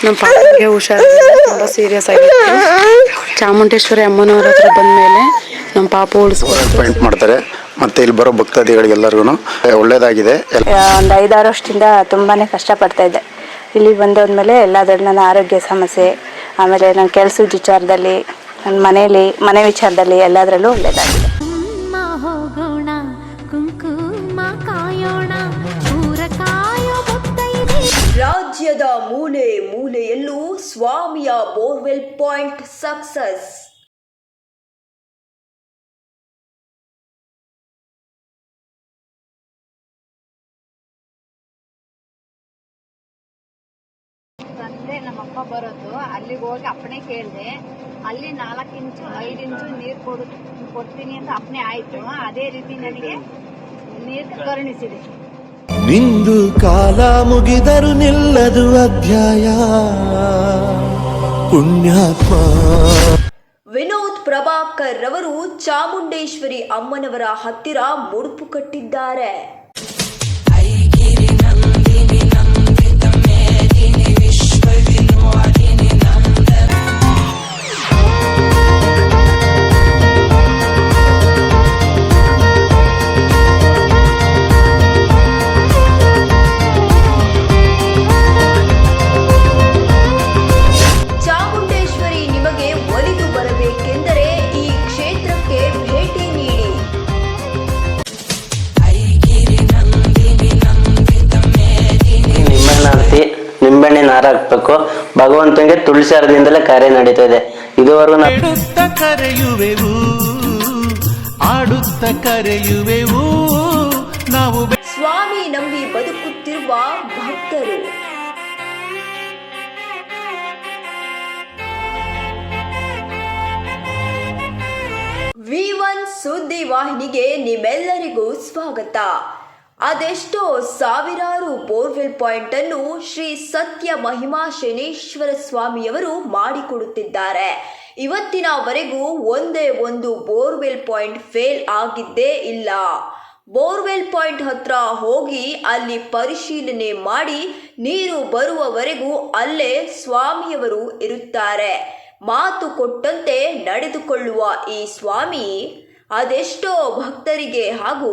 ನಮ್ಮ ಪಾಪಗೆ ಹುಷಾರಿಲ್ಲ, ತುಂಬ ಸೀರಿಯಸ್ ಆಗಿತ್ತು. ಚಾಮುಂಡೇಶ್ವರಿ ಅಮ್ಮನವ್ರ ಹತ್ರ ಬಂದಮೇಲೆ ನಮ್ಮ ಪಾಪ ಪಾಯಿಂಟ್ ಮಾಡ್ತಾರೆ. ಮತ್ತೆ ಇಲ್ಲಿ ಬರೋ ಭಕ್ತಾದಿಗಳಿಗೆಲ್ಲರಿಗೂ ಒಳ್ಳೇದಾಗಿದೆ. ಒಂದು 5-6 ವರ್ಷದಿಂದ ತುಂಬಾ ಕಷ್ಟಪಡ್ತಾ ಇದ್ದೆ. ಇಲ್ಲಿ ಬಂದೋದ್ಮೇಲೆ ಎಲ್ಲಾದ್ರಲ್ಲಿ ನನ್ನ ಆರೋಗ್ಯ ಸಮಸ್ಯೆ, ಆಮೇಲೆ ನನ್ನ ಕೆಲಸದ ವಿಚಾರದಲ್ಲಿ, ನನ್ನ ಮನೆ ವಿಚಾರದಲ್ಲಿ ಎಲ್ಲದರಲ್ಲೂ ಒಳ್ಳೇದಾಗಿದೆ. ರಾಜ್ಯದ ಮೂಲೆ ಮೂಲೆಯಲ್ಲೂ ಸ್ವಾಮಿಯ ಬೋರ್ವೆಲ್ ಪಾಯಿಂಟ್ ಸಕ್ಸಸ್. ನಮ್ಮಪ್ಪ ಬರೋದು ಅಲ್ಲಿಗೆ ಹೋಗಿ ಅಪ್ಪಣೆ ಕೇಳಿದೆ. ಅಲ್ಲಿ 4 ಇಂಚು 5 ಇಂಚು ನೀರು ಕೊಡ್ತೀನಿ ಅಂತ ಅಪ್ಪಣೆ ಆಯ್ತು. ಅದೇ ರೀತಿ ನನಗೆ ನೀರು ಕರುಣಿಸಿದೆ. ನಿಂದು ಕಾಲ ಮುಗಿದರು ನಿಲ್ಲದು ಅಧ್ಯಾಯ ಪುಣ್ಯಾತ್ಮ. ವಿನೋದ್ ಪ್ರಭಾಕರ್ ರವರು ಚಾಮುಂಡೇಶ್ವರಿ ಅಮ್ಮನವರ ಹತ್ತಿರ ಮುಡುಪು ಕಟ್ಟಿದ್ದಾರೆ. ನಿಂಬೆಣ್ಣೆ ನಾರ ಹಾಕ್ಬೇಕು. ಭಗವಂತನಿಗೆ ತುಳಸಿ ಹಾರದಿಂದಲೇ ಕಾರ್ಯ ನಡೀತಾ ಇದೆ. ಇದುವರೆಗೂ ಕರೆಯುವೆವು ಆಡುತ್ತ ಕರೆಯುವೆವು ನಾವು. ಸ್ವಾಮಿ ನಂಬಿ ಬದುಕುತ್ತಿರುವ ಭಕ್ತರು. V1 ಸುದ್ದಿ ವಾಹಿನಿಗೆ ನಿಮ್ಮೆಲ್ಲರಿಗೂ ಸ್ವಾಗತ. ಅದೆಷ್ಟೋ ಸಾವಿರಾರು ಬೋರ್ವೆಲ್ ಪಾಯಿಂಟ್ ಅನ್ನು ಶ್ರೀ ಸತ್ಯ ಮಹಿಮಾ ಶನೇಶ್ವರ ಸ್ವಾಮಿಯವರು ಮಾಡಿಕೊಡುತ್ತಿದ್ದಾರೆ. ಇವತ್ತಿನವರೆಗೂ ಒಂದೇ ಒಂದು ಬೋರ್ವೆಲ್ ಪಾಯಿಂಟ್ ಫೇಲ್ ಆಗಿದ್ದೇ ಇಲ್ಲ. ಬೋರ್ವೆಲ್ ಪಾಯಿಂಟ್ ಹತ್ರ ಹೋಗಿ ಅಲ್ಲಿ ಪರಿಶೀಲನೆ ಮಾಡಿ ನೀರು ಬರುವವರೆಗೂ ಅಲ್ಲೇ ಸ್ವಾಮಿಯವರು ಇರುತ್ತಾರೆ. ಮಾತು ಕೊಟ್ಟಂತೆ ನಡೆದುಕೊಳ್ಳುವ ಈ ಸ್ವಾಮಿ ಅದೆಷ್ಟೋ ಭಕ್ತರಿಗೆ ಹಾಗೂ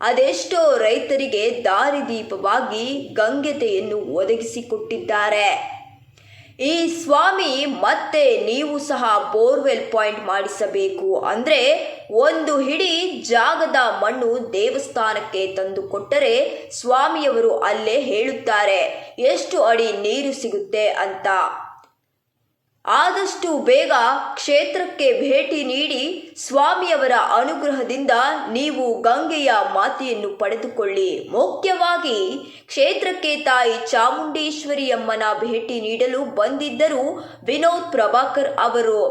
ಅದೆಷ್ಟೋ ರೈತರಿಗೆ ದಾರಿದೀಪವಾಗಿ ಗಂಗೆತೆಯನ್ನು ಒದಗಿಸಿಕೊಟ್ಟಿದ್ದಾರೆ. ಈ ಸ್ವಾಮಿ ಮತ್ತೆ ನೀವು ಸಹ ಬೋರ್ವೆಲ್ ಪಾಯಿಂಟ್ ಮಾಡಿಸಬೇಕು ಅಂದರೆ ಒಂದು ಹಿಡಿ ಜಾಗದ ಮಣ್ಣು ದೇವಸ್ಥಾನಕ್ಕೆ ತಂದು ಕೊಟ್ಟರೆ ಸ್ವಾಮಿಯವರು ಅಲ್ಲೇ ಹೇಳುತ್ತಾರೆ ಎಷ್ಟು ಅಡಿ ನೀರು ಸಿಗುತ್ತೆ ಅಂತ. ಆದಷ್ಟು ಬೇಗ ಕ್ಷೇತ್ರಕ್ಕೆ ಭೇಟಿ ನೀಡಿ ಸ್ವಾಮಿಯವರ ಅನುಗ್ರಹದಿಂದ ನೀವು ಗಂಗೆಯ ಮಾತೆಯನ್ನು ಪಡೆದುಕೊಳ್ಳಿ. ಮುಖ್ಯವಾಗಿ ಕ್ಷೇತ್ರಕ್ಕೆ ತಾಯಿ ಚಾಮುಂಡೇಶ್ವರಿಯಮ್ಮನ ಭೇಟಿ ನೀಡಲು ಬಂದಿದ್ದರು ವಿನೋದ್ ಪ್ರಭಾಕರ್ ಅವರು.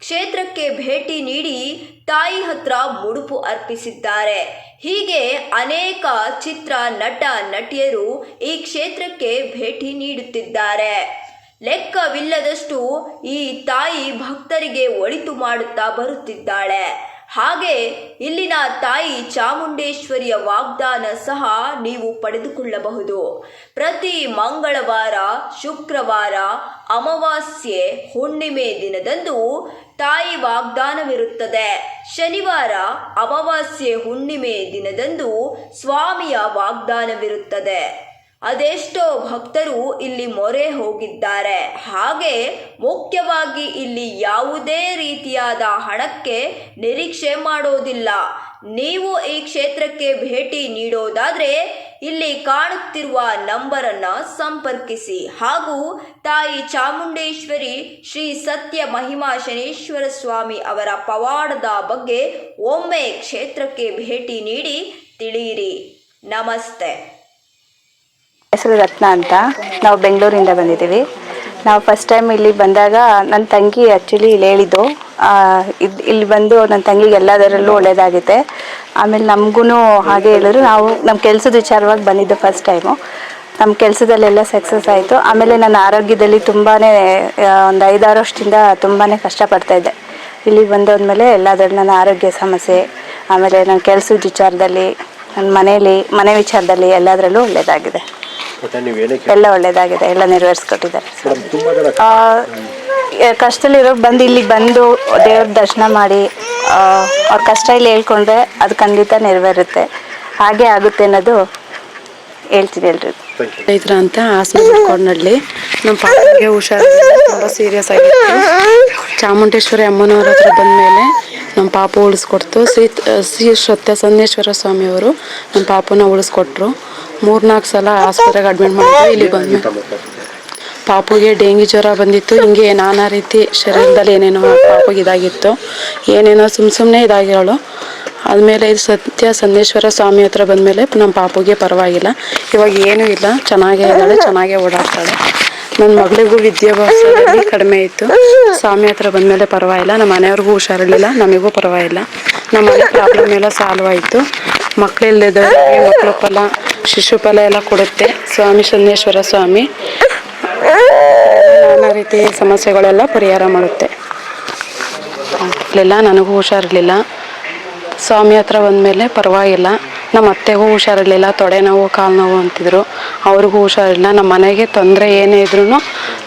ಕ್ಷೇತ್ರಕ್ಕೆ ಭೇಟಿ ನೀಡಿ ತಾಯಿ ಹತ್ರ ಮುಡುಪು ಅರ್ಪಿಸಿದ್ದಾರೆ. ಹೀಗೆ ಅನೇಕ ಚಿತ್ರ ನಟ ನಟಿಯರು ಈ ಕ್ಷೇತ್ರಕ್ಕೆ ಭೇಟಿ ನೀಡುತ್ತಿದ್ದಾರೆ. ಲೆಕ್ಕವಿಲ್ಲದಷ್ಟು ಈ ತಾಯಿ ಭಕ್ತರಿಗೆ ಒಳಿತು ಮಾಡುತ್ತಾ ಬರುತ್ತಿದ್ದಾಳೆ. ಹಾಗೆ ಇಲ್ಲಿನ ತಾಯಿ ಚಾಮುಂಡೇಶ್ವರಿಯ ವಾಗ್ದಾನ ಸಹ ನೀವು ಪಡೆದುಕೊಳ್ಳಬಹುದು. ಪ್ರತಿ ಮಂಗಳವಾರ, ಶುಕ್ರವಾರ, ಅಮಾವಾಸ್ಯೆ, ಹುಣ್ಣಿಮೆ ದಿನದಂದು ತಾಯಿ ವಾಗ್ದಾನವಿರುತ್ತದೆ. ಶನಿವಾರ, ಅಮಾವಾಸ್ಯೆ, ಹುಣ್ಣಿಮೆ ದಿನದಂದು ಸ್ವಾಮಿಯ ವಾಗ್ದಾನವಿರುತ್ತದೆ. ಅದೆಷ್ಟೋ ಭಕ್ತರು ಇಲ್ಲಿ ಮೊರೆ ಹೋಗಿದ್ದಾರೆ. ಹಾಗೆ ಮುಖ್ಯವಾಗಿ ಇಲ್ಲಿ ಯಾವುದೇ ರೀತಿಯಾದ ಹಣಕ್ಕೆ ನಿರೀಕ್ಷೆ ಮಾಡೋದಿಲ್ಲ. ನೀವು ಈ ಕ್ಷೇತ್ರಕ್ಕೆ ಭೇಟಿ ನೀಡೋದಾದರೆ ಇಲ್ಲಿ ಕಾಣುತ್ತಿರುವ ನಂಬರನ್ನು ಸಂಪರ್ಕಿಸಿ ಹಾಗೂ ತಾಯಿ ಚಾಮುಂಡೇಶ್ವರಿ ಶ್ರೀ ಸತ್ಯ ಮಹಿಮಾ ಶನೇಶ್ವರ ಸ್ವಾಮಿ ಅವರ ಪವಾಡದ ಬಗ್ಗೆ ಒಮ್ಮೆ ಕ್ಷೇತ್ರಕ್ಕೆ ಭೇಟಿ ನೀಡಿ ತಿಳಿಯಿರಿ. ನಮಸ್ತೆ. ಹೆಸರು ರತ್ನ ಅಂತ. ನಾವು ಬೆಂಗಳೂರಿಂದ ಬಂದಿದ್ದೀವಿ. ನಾವು ಫಸ್ಟ್ ಟೈಮ್ ಇಲ್ಲಿ ಬಂದಾಗ ನನ್ನ ತಂಗಿ ಆ್ಯಕ್ಚುಲಿ ಇಲ್ಲಿ ಹೇಳಿದ್ದು ಇಲ್ಲಿ ಬಂದು ನನ್ನ ತಂಗಿಗೆ ಎಲ್ಲದರಲ್ಲೂ ಒಳ್ಳೆಯದಾಗಿದೆ. ಆಮೇಲೆ ನಮಗೂ ಹಾಗೆ ಹೇಳಿದ್ರು. ನಾವು ನಮ್ಮ ಕೆಲಸದ ವಿಚಾರವಾಗಿ ಬಂದಿದ್ದು ಫಸ್ಟ್ ಟೈಮು. ನಮ್ಮ ಕೆಲಸದಲ್ಲೆಲ್ಲ ಸಕ್ಸಸ್ ಆಯಿತು. ಆಮೇಲೆ ನನ್ನ ಆರೋಗ್ಯದಲ್ಲಿ ತುಂಬಾ ಒಂದು 5-6 ವರ್ಷದಿಂದ ತುಂಬಾ ಕಷ್ಟಪಡ್ತಾಯಿದ್ದೆ. ಇಲ್ಲಿಗೆ ಬಂದೋದ್ಮೇಲೆ ಎಲ್ಲದರಲ್ಲೂ ನನ್ನ ಆರೋಗ್ಯ ಸಮಸ್ಯೆ, ಆಮೇಲೆ ನನ್ನ ಕೆಲಸದ ವಿಚಾರದಲ್ಲಿ, ನನ್ನ ಮನೆ ವಿಚಾರದಲ್ಲಿ ಎಲ್ಲದರಲ್ಲೂ ಒಳ್ಳೆಯದಾಗಿದೆ. ಎಲ್ಲ ಒಳ್ಳೇದಾಗಿದೆ, ಎಲ್ಲ ನೆರವೇರಿಸ್ಕೊಟ್ಟಿದ್ದಾರೆ. ಕಷ್ಟದಲ್ಲಿರೋ ಬಂದು ಇಲ್ಲಿಗೆ ಬಂದು ದೇವ್ರ ದರ್ಶನ ಮಾಡಿ ಅವ್ರ ಕಷ್ಟ ಇಲ್ಲಿ ಹೇಳ್ಕೊಂಡ್ರೆ ಅದು ಖಂಡಿತ ನೆರವೇರುತ್ತೆ, ಹಾಗೆ ಆಗುತ್ತೆ ಅನ್ನೋದು ಹೇಳ್ತೀನಿ ಎಲ್ರಿಗೂ. ರೈತರ ಅಂತ ಹಾಸನ ಬಿಟ್ಕೊಂಡಲ್ಲಿ ನಮ್ಮ ಪಾಪಗೆ ಹುಷಾರಿಲ್ಲ, ತುಂಬ ಸೀರಿಯಸ್ ಆಗಿತ್ತು. ಚಾಮುಂಡೇಶ್ವರಿ ಅಮ್ಮನವ್ರ ಹತ್ರ ಬಂದಮೇಲೆ ನಮ್ಮ ಪಾಪ ಉಳಿಸ್ಕೊಡ್ತು. ಶ್ರೀ ಸತ್ಯ ಸಂದೇಶ್ವರ ಸ್ವಾಮಿಯವರು ನಮ್ಮ ಪಾಪನ ಉಳಿಸ್ಕೊಟ್ರು. 3-4 ಸಲ ಆಸ್ಪತ್ರೆಗೆ ಅಡ್ಮಿಟ್ ಮಾಡಿದ್ರು. ಇಲ್ಲಿ ಬಂದು ಪಾಪುಗೆ ಡೆಂಗಿ ಜ್ವರ ಬಂದಿತ್ತು. ಹಿಂಗೆ ನಾನಾ ರೀತಿ ಶರೀರದಲ್ಲಿ ಏನೇನೋ ಪಾಪಗೆ ಇದಾಗಿತ್ತು, ಏನೇನೋ ಸುಮ್ಮನೆ ಇದಾಗಿರೋಳು. ಆದಮೇಲೆ ಇದು ಸತ್ಯ ಸಂದೇಶ್ವರ ಸ್ವಾಮಿ ಹತ್ರ ಬಂದಮೇಲೆ ನಮ್ಮ ಪಾಪುಗೆ ಪರವಾಗಿಲ್ಲ, ಇವಾಗ ಏನೂ ಇಲ್ಲ, ಚೆನ್ನಾಗೇ ಇದ್ದಾಳೆ, ಚೆನ್ನಾಗೇ ಓಡಾಡ್ತಾಳೆ. ನನ್ನ ಮಗಳಿಗೂ ವಿದ್ಯಾಭ್ಯಾಸದಲ್ಲಿ ಕಡಿಮೆ ಇತ್ತು, ಸ್ವಾಮಿ ಹತ್ರ ಬಂದಮೇಲೆ ಪರವಾಗಿಲ್ಲ. ನಮ್ಮ ಮನೆಯವ್ರಿಗೂ ಹುಷಾರಿರಲಿಲ್ಲ, ನಮಗೂ ಪರವಾಗಿಲ್ಲ. ನಮ್ಮ ಮನೆ ಪ್ರಾಬ್ಲಮ್ ಎಲ್ಲ ಸಾಲ್ವ್ ಆಯಿತು. ಮಕ್ಕಳಿಲ್ಲದವರಿಗೆ ಮಕ್ಕಳ ಫಲ, ಶಿಶುಫಲ ಎಲ್ಲ ಕೊಡುತ್ತೆ ಸ್ವಾಮಿ ಸಂದೇಶ್ವರ ಸ್ವಾಮಿ. ನಾನಾ ರೀತಿ ಸಮಸ್ಯೆಗಳೆಲ್ಲ ಪರಿಹಾರ ಮಾಡುತ್ತೆ. ಇಲ್ಲ, ನನಗೂ ಹುಷಾರಿರಲಿಲ್ಲ, ಸ್ವಾಮಿ ಹತ್ರ ಬಂದಮೇಲೆ ಪರವಾಗಿಲ್ಲ. ನಮ್ಮ ಅತ್ತೆಗೂ ಹುಷಾರಿರಲಿಲ್ಲ, ತೊಡೆ ನೋವು, ಕಾಲು ನೋವು ಅಂತಿದ್ರು, ಅವ್ರಿಗೂ ಹುಷಾರಿಲ್ಲ. ನಮ್ಮ ಮನೆಗೆ ತೊಂದರೆ ಏನೇ ಇದ್ರೂ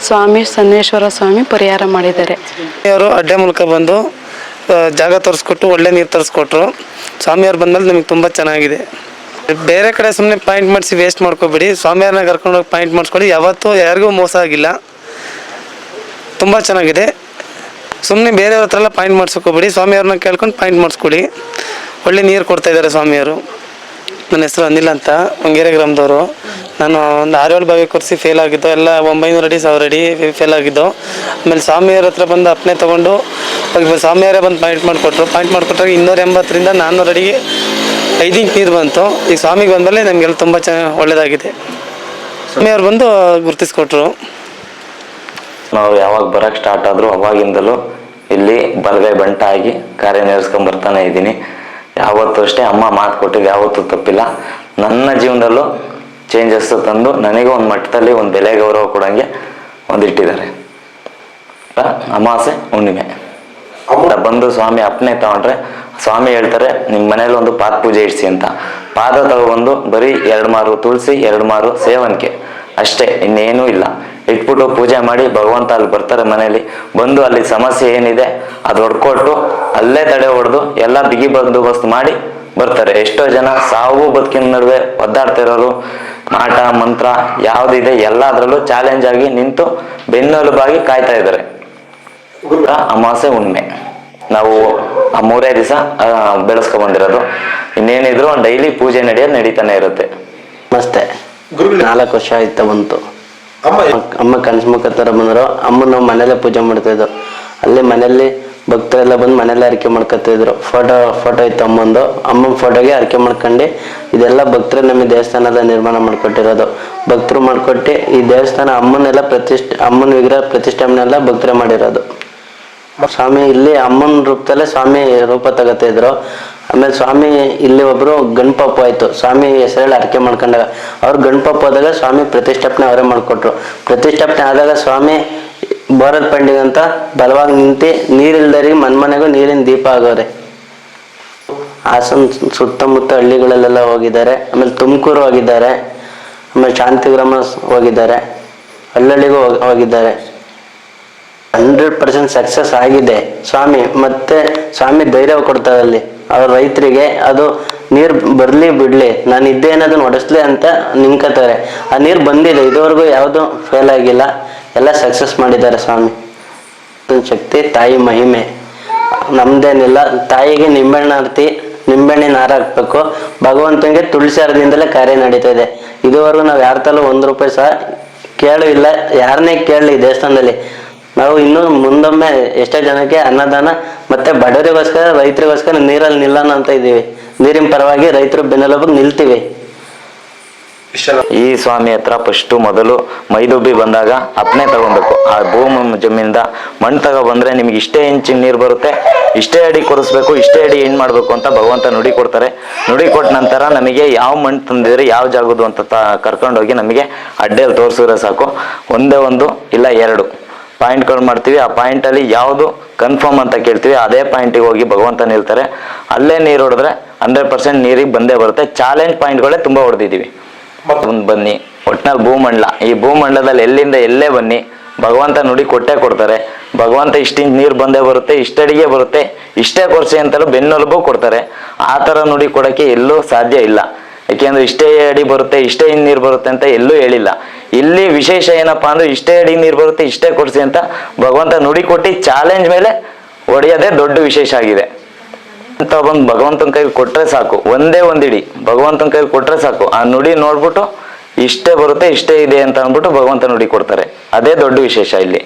ಸ್ವಾಮಿ ಸಂದೇಶ್ವರ ಸ್ವಾಮಿ ಪರಿಹಾರ ಮಾಡಿದ್ದಾರೆ. ಅವರು ಅಡ್ಡೆ ಮೂಲಕ ಬಂದು ಜಾಗ ತೋರಿಸ್ಕೊಟ್ಟು ಒಳ್ಳೆ ನೀರು ತರಿಸ್ಕೊಟ್ರು. ಸ್ವಾಮಿಯವ್ರು ಬಂದಮೇಲೆ ನಮಗೆ ತುಂಬ ಚೆನ್ನಾಗಿದೆ. ಬೇರೆ ಕಡೆ ಸುಮ್ಮನೆ ಪಾಯಿಂಟ್ ಮಾಡಿಸಿ ವೇಸ್ಟ್ ಮಾಡ್ಕೊಬೇಡಿ, ಸ್ವಾಮಿಯವ್ರನ್ನ ಕರ್ಕೊಂಡೋಗಿ ಪಾಯಿಂಟ್ ಮಾಡಿಸ್ಕೊಡಿ. ಯಾವತ್ತೂ ಯಾರಿಗೂ ಮೋಸ ಆಗಿಲ್ಲ, ತುಂಬ ಚೆನ್ನಾಗಿದೆ. ಸುಮ್ಮನೆ ಬೇರೆಯವ್ರ ಹತ್ರ ಎಲ್ಲ ಪಾಯಿಂಟ್ ಮಾಡ್ಸ್ಕೊಬೇಡಿ, ಸ್ವಾಮಿಯವ್ರನ್ನ ಕೇಳ್ಕೊಂಡು ಪಾಯಿಂಟ್ ಮಾಡಿಸ್ಕೊಡಿ. ಒಳ್ಳೆ ನೀರು ಕೊಡ್ತಾಯಿದ್ದಾರೆ ಸ್ವಾಮಿಯವರು. ನನ್ನ ಹೆಸರು ಅನಿಲ್ ಅಂತ, ಹೊಂಗೇರೆ ಗ್ರಾಮದವರು. ನಾನು ಒಂದು 6-7 ಬಾವಿ ಕೊರಿಸಿ ಫೇಲ್ ಆಗಿದ್ದು, ಎಲ್ಲ 900 ಅಡಿ 1000 ಅಡಿ ಫೇಲ್ ಆಗಿದ್ದು. ಆಮೇಲೆ ಸ್ವಾಮಿಯವ್ರ ಹತ್ರ ಬಂದು ಅಪ್ಪನೆ ತೊಗೊಂಡು ಸ್ವಾಮಿಯವರೇ ಬಂದು ಪಾಯಿಂಟ್ ಮಾಡಿಕೊಟ್ರು. ಪಾಯಿಂಟ್ ಮಾಡಿಕೊಟ್ಟಾಗ 280ರಿಂದ 400 ಅಡಿಗೆ 5 ಇಂಚ್ ನೀರು ಬಂತು. ಈಗ ಸ್ವಾಮಿಗೆ ಬಂದಮೇಲೆ ನಮಗೆಲ್ಲ ತುಂಬ ಚೆನ್ನಾಗಿ ಒಳ್ಳೆಯದಾಗಿದೆ. ಸ್ವಾಮಿಯವ್ರು ಬಂದು ಗುರುತಿಸ್ಕೊಟ್ರು. ನಾವು ಯಾವಾಗ ಬರೋಕ್ಕೆ ಸ್ಟಾರ್ಟ್ ಆದರೂ ಅವಾಗಿಂದಲೂ ಇಲ್ಲಿ ಬಲಗೈ ಬಂಟ ಆಗಿ ಕಾರ್ಯನಿರ್ವಹಿಸ್ಕೊಂಡ್ಬರ್ತಾನೆ ಇದ್ದೀನಿ. ಯಾವತ್ತೂ ಅಷ್ಟೇ ಅಮ್ಮ ಮಾತು ಕೊಟ್ಟಿದ್ದು ಯಾವತ್ತೂ ತಪ್ಪಿಲ್ಲ. ನನ್ನ ಜೀವನದಲ್ಲೂ ಚೇಂಜಸ್ ತಂದು ನನಗೆ ಒಂದು ಮಟ್ಟದಲ್ಲಿ ಒಂದು ಬೆಲೆ ಗೌರವ ಕೊಡೋಂಗೆ ಒಂದಿಟ್ಟಿದ್ದಾರೆ. ಅಮಾವಾಸ್ಯೆ ಹುಣ್ಣಿಮೆ ಬಂದು ಸ್ವಾಮಿ ಅಪ್ಪನೆ ತಗೊಂಡ್ರೆ ಸ್ವಾಮಿ ಹೇಳ್ತಾರೆ ನಿಮ್ಮ ಮನೇಲಿ ಒಂದು ಪಾದ ಪೂಜೆ ಇಡಿಸಿ ಅಂತ. ಪಾದ ತಗೊಬಂದು ಬರೀ 2 ಮಾರು ತುಳಸಿ, 2 ಮಾರು ಸೇವನ್ಕೆ ಅಷ್ಟೇ, ಇನ್ನೇನೂ ಇಲ್ಲ. ಇಟ್ಬಿಟ್ಟು ಪೂಜೆ ಮಾಡಿ ಭಗವಂತ ಅಲ್ಲಿ ಬರ್ತಾರೆ ಮನೇಲಿ. ಬಂದು ಅಲ್ಲಿ ಸಮಸ್ಯೆ ಏನಿದೆ ಅದು ಹೊಡ್ಕೊಟ್ಟು ಅಲ್ಲೇ ತಡೆ ಹೊಡೆದು ಎಲ್ಲ ಬಿಗಿ ಬಂದೋಬಸ್ತ್ ಮಾಡಿ ಬರ್ತಾರೆ. ಎಷ್ಟೋ ಜನ ಸಾವು ಬದುಕಿನ ನಡುವೆ ಒದ್ದಾಡ್ತಾ ಇರೋರು, ಮಾಟ ಮಂತ್ರ ಯಾವುದಿದೆ ಎಲ್ಲದರಲ್ಲೂ ಚಾಲೆಂಜ್ ಆಗಿ ನಿಂತು ಬೆನ್ನೆಲುಬಾಗಿ ಕಾಯ್ತಾ ಇದ್ದಾರೆ. ಅಮಾವಾಸ್ಯೆ ಹುಣ್ಣಿಮೆ ನಾವು ಆ 3 ದಿವಸ ಬೆಳೆಸ್ಕೊ ಬಂದಿರೋದು. ಇನ್ನೇನಿದ್ರು ಡೈಲಿ ಪೂಜೆ ನಡೀತಾನೆ ಇರುತ್ತೆ. ನಮಸ್ತೆ. 4 ವರ್ಷ ಆಯ್ತಾ ಬಂತು. ಅಮ್ಮ ಕನಸು ಮುಖ ಥರ ಬಂದರು. ಅಮ್ಮ ನಾವು ಮನೇಲೆ ಪೂಜೆ ಮಾಡ್ತಾ ಇದ್ದೋ. ಅಲ್ಲಿ ಮನೆಯಲ್ಲಿ ಭಕ್ತರೆಲ್ಲ ಬಂದು ಮನೇಲೆ ಅರಿಕೆ ಮಾಡ್ಕೊತಿದ್ರು. ಫೋಟೋ ಇತ್ತು ಅಮ್ಮಂದು. ಅಮ್ಮನ ಫೋಟೋಗೆ ಅರಿಕೆ ಮಾಡ್ಕೊಂಡು ಇದೆಲ್ಲ ಭಕ್ತರು ನಮಗೆ ದೇವಸ್ಥಾನದ ನಿರ್ಮಾಣ ಮಾಡಿಕೊಟ್ಟಿರೋದು. ಭಕ್ತರು ಮಾಡಿಕೊಟ್ಟು ಈ ದೇವಸ್ಥಾನ ಅಮ್ಮನೆಲ್ಲ ಅಮ್ಮನ ವಿಗ್ರಹ ಪ್ರತಿಷ್ಠಾಪನೆಲ್ಲ ಭಕ್ತರೇ ಮಾಡಿರೋದು. ಸ್ವಾಮಿ ಇಲ್ಲಿ ಅಮ್ಮನ ರೂಪದಲ್ಲೇ ಸ್ವಾಮಿ ರೂಪ ತಗೋತಾ ಇದ್ರು. ಆಮೇಲೆ ಸ್ವಾಮಿ ಇಲ್ಲಿ ಒಬ್ರು ಗಣಪಪ್ಪ ಆಯ್ತು, ಸ್ವಾಮಿ ಹೆಸರಲ್ಲಿ ಅರಿಕೆ ಮಾಡ್ಕೊಂಡಾಗ ಅವ್ರು ಗಣಪಪ್ಪ ಹೋದಾಗ ಸ್ವಾಮಿ ಪ್ರತಿಷ್ಠಾಪನೆ ಅವರೇ ಮಾಡಿಕೊಟ್ರು. ಪ್ರತಿಷ್ಠಾಪನೆ ಆದಾಗ ಸ್ವಾಮಿ ಬೋರಲ್ ಪಂಡಿಗೆ ಅಂತ ಬಲವಾಗಿ ನಿಂತು ನೀರಿಲ್ದರಿಗೆ ಮನೆಗೂ ನೀರಿನ ದೀಪ ಆಗೋರೆ. ಹಾಸನ ಸುತ್ತಮುತ್ತ ಹಳ್ಳಿಗಳಲ್ಲೆಲ್ಲ ಹೋಗಿದ್ದಾರೆ. ಆಮೇಲೆ ತುಮಕೂರು ಹೋಗಿದ್ದಾರೆ. ಆಮೇಲೆ ಶಾಂತಿಗ್ರಾಮ ಹೋಗಿದ್ದಾರೆ. ಹಳ್ಳಿಗೂ ಹೋಗಿದ್ದಾರೆ. 100% ಸಕ್ಸಸ್ ಆಗಿದೆ ಸ್ವಾಮಿ. ಮತ್ತೆ ಸ್ವಾಮಿ ಧೈರ್ಯ ಕೊಡ್ತಾರೆ ಅಲ್ಲಿ ಅವ್ರ ರೈತರಿಗೆ. ಅದು ನೀರು ಬರ್ಲಿ ಬಿಡ್ಲಿ, ನಾನು ಇದ್ದೇನದನ್ನ ಒಡಿಸ್ಲಿ ಅಂತ ನಿಂತ್ಕೋತಾರೆ. ಆ ನೀರು ಬಂದಿದೆ, ಇದುವರೆಗೂ ಯಾವುದು ಫೇಲ್ ಆಗಿಲ್ಲ, ಎಲ್ಲ ಸಕ್ಸಸ್ ಮಾಡಿದ್ದಾರೆ ಸ್ವಾಮಿ. ಶಕ್ತಿ ತಾಯಿ ಮಹಿಮೆ ನಮ್ದೇನಿಲ್ಲ. ತಾಯಿಗೆ ನಿಂಬೆಹಣ್ಣೆ ನಾರು ಹಾಕ್ಬೇಕು. ಭಗವಂತನಿಗೆ ತುಳಸಿ ಹಾರದಿಂದಲೇ ಕಾರ್ಯ ನಡೀತಾ ಇದೆ. ಇದುವರೆಗೂ ನಾವು ಯಾರ ತಲೂ 1 ರೂಪಾಯಿ ಸಹ ಕೇಳು ಇಲ್ಲ. ಯಾರನ್ನೇ ಕೇಳಲಿ ದೇವಸ್ಥಾನದಲ್ಲಿ ನಾವು ಇನ್ನೂ ಮುಂದೊಮ್ಮೆ ಎಷ್ಟೋ ಜನಕ್ಕೆ ಅನ್ನದಾನ ಮತ್ತೆ ಬಡವರಿಗೋಸ್ಕರ ರೈತರಿಗೋಸ್ಕರ ನೀರಲ್ಲಿ ನಿಲ್ಲೋಣ ಅಂತ ಇದ್ದೀವಿ. ನೀರಿನ ಪರವಾಗಿ ರೈತರು ಬೆನ್ನೆಲುಬಾಗಿ ನಿಲ್ತೀವಿ. ಈ ಸ್ವಾಮಿ ಹತ್ರ ಫಸ್ಟ್ ಮೊದಲು ಮೈದುಬ್ಬಿ ಬಂದಾಗ ಅಪ್ಪನೆ ತಗೊಬೇಕು. ಆ ಭೂಮಿ ಜಮೀನಿಂದ ಮಣ್ಣು ತಗೊಬಂದ್ರೆ ನಿಮ್ಗೆ ಇಷ್ಟೇ ಇಂಚಿನ ನೀರು ಬರುತ್ತೆ, ಇಷ್ಟೇ ಅಡಿ ಕೊರಿಸ್ಬೇಕು, ಇಷ್ಟೇ ಅಡಿ ಏನ್ ಮಾಡ್ಬೇಕು ಅಂತ ಭಗವಂತ ನುಡಿ ಕೊಡ್ತಾರೆ. ನುಡಿ ಕೊಟ್ಟ ನಂತರ ನಮಗೆ ಯಾವ ಮಣ್ಣು ತಂದಿದ್ರೆ ಯಾವ ಜಾಗದ್ದು ಅಂತ ಕರ್ಕೊಂಡೋಗಿ ನಮಗೆ ಅಡ್ಡೆಯಲ್ಲಿ ತೋರಿಸಿದ್ರೆ ಸಾಕು. ಒಂದೇ 1 ಇಲ್ಲ 2 ಪಾಯಿಂಟ್ಗಳು ಮಾಡ್ತೀವಿ. ಆ ಪಾಯಿಂಟಲ್ಲಿ ಯಾವುದು ಕನ್ಫರ್ಮ್ ಅಂತ ಕೇಳ್ತೀವಿ, ಅದೇ ಪಾಯಿಂಟಿಗೆ ಹೋಗಿ ಭಗವಂತ ನಿಲ್ತಾರೆ. ಅಲ್ಲೇ ನೀರು ಹೊಡೆದ್ರೆ 100% ನೀರಿಗೆ ಬಂದೇ ಬರುತ್ತೆ. ಚಾಲೆಂಜ್ ಪಾಯಿಂಟ್ಗಳೇ ತುಂಬ ಹೊಡೆದಿದ್ದೀವಿ. ಬನ್ನಿ ಒಟ್ನಲ್ಲಿ ಭೂಮಂಡಲ, ಈ ಭೂಮಂಡಲದಲ್ಲಿ ಎಲ್ಲಿಂದ ಎಲ್ಲೇ ಬನ್ನಿ ಭಗವಂತ ನುಡಿ ಕೊಟ್ಟೇ ಕೊಡ್ತಾರೆ. ಭಗವಂತ ಇಷ್ಟಿಂಚ್ ನೀರು ಬಂದೇ ಬರುತ್ತೆ, ಇಷ್ಟಡಿಗೆ ಬರುತ್ತೆ, ಇಷ್ಟೇ ಕೊರ್ಸೆ ಅಂತಲೂ ಬೆನ್ನೆಲುಬು ಕೊಡ್ತಾರೆ. ಆ ಥರ ನುಡಿ ಕೊಡೋಕ್ಕೆ ಎಲ್ಲೂ ಸಾಧ್ಯ ಇಲ್ಲ. ಯಾಕೆಂದ್ರೆ ಇಷ್ಟೇ ಅಡಿ ಬರುತ್ತೆ, ಇಷ್ಟೇ ನೀರು ಬರುತ್ತೆ ಅಂತ ಎಲ್ಲೂ ಹೇಳಿಲ್ಲ. ಇಲ್ಲಿ ವಿಶೇಷ ಏನಪ್ಪಾ ಅಂದ್ರೆ ಇಷ್ಟೇ ಅಡಿ ನೀರು ಬರುತ್ತೆ, ಇಷ್ಟೇ ಕೊಡ್ಸಿ ಅಂತ ಭಗವಂತ ನುಡಿ ಕೊಟ್ಟು ಚಾಲೆಂಜ್ ಮೇಲೆ ಹೊಡೆಯೋದೇ ದೊಡ್ಡ ವಿಶೇಷ ಆಗಿದೆ ಅಂತ. ಬಂದು ಭಗವಂತನ ಕೈಲಿ ಕೊಟ್ರೆ ಸಾಕು, ಒಂದೇ ಒಂದಿಡಿ ಭಗವಂತನ ಕೈಲಿ ಕೊಟ್ರೆ ಸಾಕು, ಆ ನುಡಿ ನೋಡ್ಬಿಟ್ಟು ಇಷ್ಟೇ ಬರುತ್ತೆ, ಇಷ್ಟೇ ಇದೆ ಅಂತ ಅಂದ್ಬಿಟ್ಟು ಭಗವಂತ ನುಡಿ ಕೊಡ್ತಾರೆ. ಅದೇ ದೊಡ್ಡ ವಿಶೇಷ ಇಲ್ಲಿ.